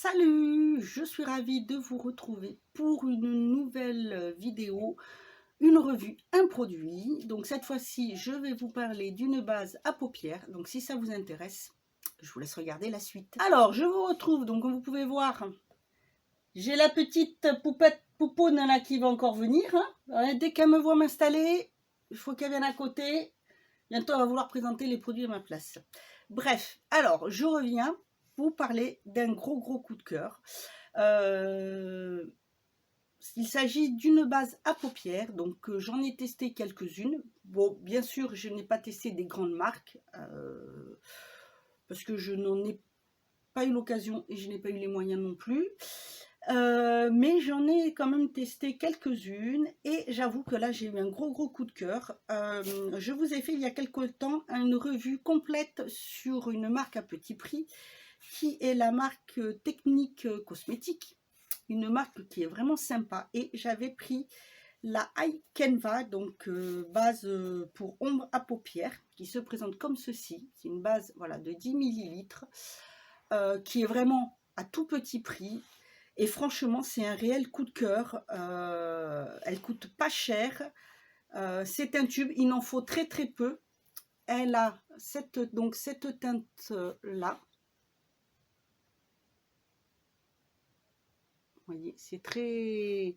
Salut, je suis ravie de vous retrouver pour une nouvelle vidéo, une revue, un produit. Donc cette fois-ci, je vais vous parler d'une base à paupières. Donc si ça vous intéresse, je vous laisse regarder la suite. Alors, je vous retrouve, donc comme vous pouvez voir, j'ai la petite poupette poupoune là qui va encore venir. Dès qu'elle me voit m'installer, il faut qu'elle vienne à côté. Bientôt, elle va vouloir présenter les produits à ma place. Bref, alors, je reviens vous parler d'un gros coup de cœur. Il s'agit d'une base à paupières, donc j'en ai testé quelques-unes. Bon, bien sûr, je n'ai pas testé des grandes marques, parce que je n'en ai pas eu l'occasion et je n'ai pas eu les moyens non plus. Mais j'en ai quand même testé quelques-unes et j'avoue que là j'ai eu un gros coup de cœur. Je vous ai fait il y a quelque temps une revue complète sur une marque à petit prix qui est la marque Technique Cosmétique, une marque qui est vraiment sympa, et j'avais pris la Eye Canva, donc base pour ombre à paupières, qui se présente comme ceci. C'est une base, voilà, de 10 millilitres, qui est vraiment à tout petit prix. Et franchement, c'est un réel coup de cœur. Elle coûte pas cher. C'est un tube, il en faut très peu. Elle a cette teinte-là. Vous voyez, c'est très...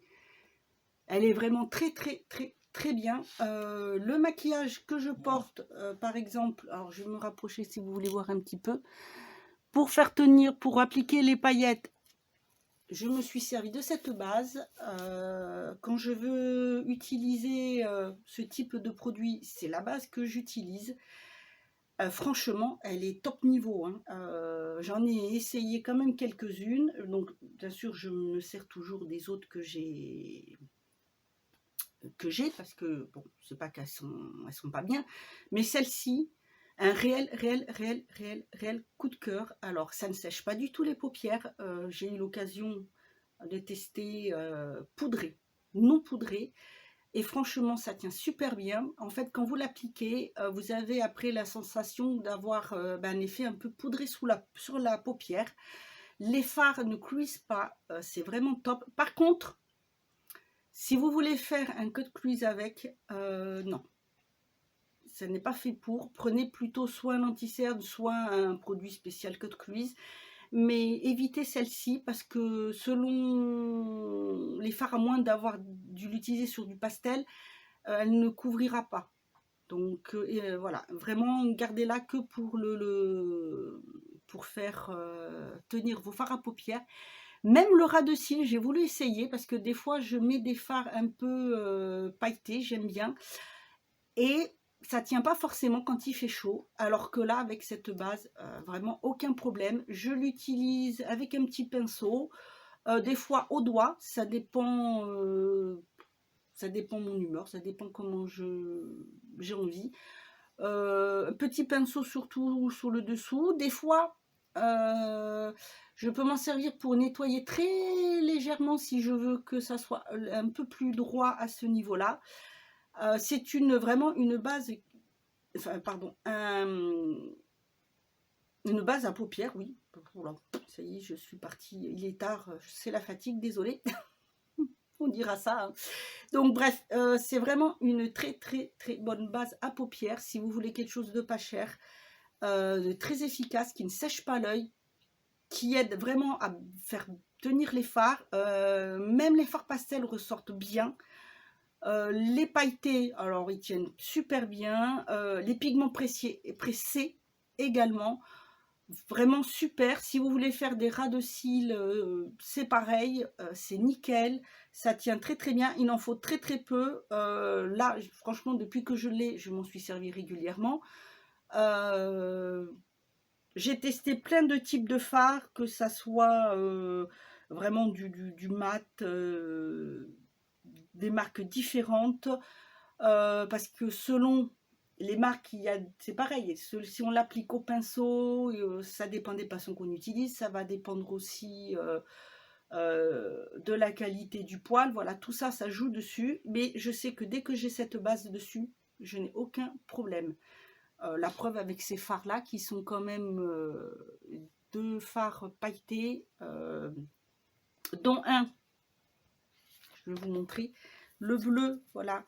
Elle est vraiment très bien. Le maquillage que je porte, par exemple, alors je vais me rapprocher si vous voulez voir un petit peu. Pour faire tenir, pour appliquer les paillettes, je me suis servi de cette base. Quand je veux utiliser ce type de produit, c'est la base que j'utilise. Franchement, elle est top niveau, hein. J'en ai essayé quand même quelques-unes. Donc, bien sûr, je me sers toujours des autres que j'ai, parce que, bon, c'est pas qu'elles sont pas bien. Mais celle-ci, un réel coup de cœur. Alors, ça ne sèche pas du tout les paupières. J'ai eu l'occasion de tester poudré, non poudré, et franchement ça tient super bien. En fait, quand vous l'appliquez, vous avez après la sensation d'avoir un effet un peu poudré sur la paupière. Les fards ne cuisent pas, c'est vraiment top. Par contre, si vous voulez faire un cut crease avec, non, ça n'est pas fait pour. Prenez plutôt soit un anti-cerne, soit un produit spécial cut crease. Mais évitez celle-ci parce que selon les fards, à moins d'avoir dû l'utiliser sur du pastel, elle ne couvrira pas. Donc voilà, vraiment gardez-la que pour pour faire tenir vos fards à paupières. Même le ras de cils, j'ai voulu essayer parce que des fois je mets des fards un peu pailletés, j'aime bien. Et ça tient pas forcément quand il fait chaud, alors que là, avec cette base, vraiment aucun problème. Je l'utilise avec un petit pinceau, des fois au doigt, ça dépend mon humeur, ça dépend comment j'ai envie. Un petit pinceau surtout sur le dessous. Des fois, je peux m'en servir pour nettoyer très légèrement si je veux que ça soit un peu plus droit à ce niveau-là. C'est vraiment une base, enfin pardon, une base à paupières, oui. Voilà, ça y est, je suis partie, il est tard, c'est la fatigue, désolée. On dira ça, hein. Donc bref, c'est vraiment une très bonne base à paupières si vous voulez quelque chose de pas cher, de très efficace, qui ne sèche pas l'œil, qui aide vraiment à faire tenir les fards. Même les fards pastels ressortent bien. Les pailletés, alors ils tiennent super bien. Les pigments pressés également, vraiment super. Si vous voulez faire des ras de cils, c'est pareil, c'est nickel, ça tient très bien. Il en faut très peu. Là, franchement, depuis que je l'ai, je m'en suis servi régulièrement. J'ai testé plein de types de fards, que ça soit vraiment du mat, des marques différentes, parce que selon les marques, c'est pareil, si on l'applique au pinceau, ça dépend des pinceaux qu'on utilise, ça va dépendre aussi de la qualité du poil, voilà, tout ça, ça joue dessus, mais je sais que dès que j'ai cette base dessus, je n'ai aucun problème. La preuve avec ces fards là qui sont quand même 2 fards pailletés, dont un, je vais vous montrer. Le bleu, voilà,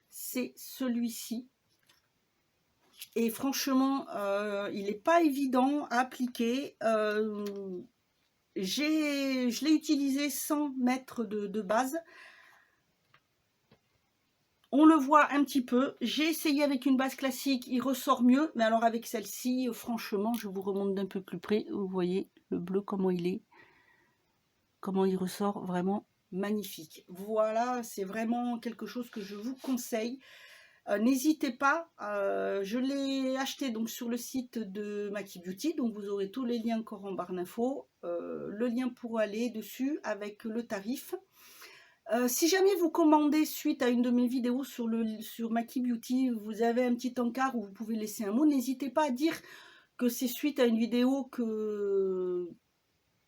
c'est celui-ci. Et franchement, il n'est pas évident à appliquer. Je l'ai utilisé sans mettre de base. On le voit un petit peu. J'ai essayé avec une base classique, il ressort mieux. Mais alors avec celle-ci, franchement, je vous remonte d'un peu plus près. Vous voyez le bleu, comment il est. Comment il ressort, vraiment magnifique. Voilà, c'est vraiment quelque chose que je vous conseille. N'hésitez pas, je l'ai acheté donc sur le site de Maki Beauty, donc vous aurez tous les liens encore en barre d'infos, le lien pour aller dessus avec le tarif. Si jamais vous commandez suite à une de mes vidéos sur Maki Beauty, vous avez un petit encart où vous pouvez laisser un mot, n'hésitez pas à dire que c'est suite à une vidéo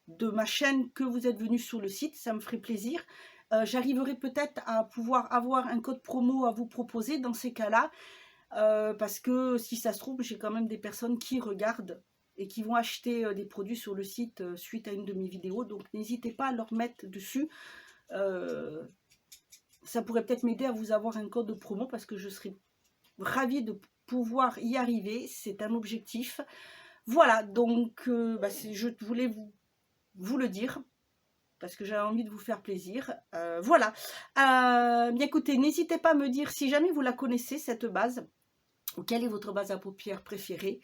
de ma chaîne que vous êtes venu sur le site, ça me ferait plaisir. J'arriverai peut-être à pouvoir avoir un code promo à vous proposer dans ces cas-là, parce que si ça se trouve, j'ai quand même des personnes qui regardent et qui vont acheter des produits sur le site suite à une de mes vidéos, donc n'hésitez pas à leur mettre dessus. Ça pourrait peut-être m'aider à vous avoir un code de promo, parce que je serais ravie de pouvoir y arriver, c'est un objectif. Voilà, donc je voulais vous le dire, parce que j'avais envie de vous faire plaisir. Voilà. Bien écoutez, n'hésitez pas à me dire si jamais vous la connaissez, cette base, ou quelle est votre base à paupières préférée.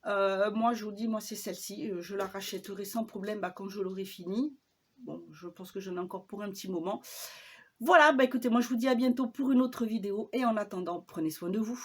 Moi, je vous dis, moi, c'est celle-ci. Je la rachèterai sans problème quand je l'aurai fini. Bon, je pense que j'en ai encore pour un petit moment. Voilà, écoutez, moi, je vous dis à bientôt pour une autre vidéo. Et en attendant, prenez soin de vous.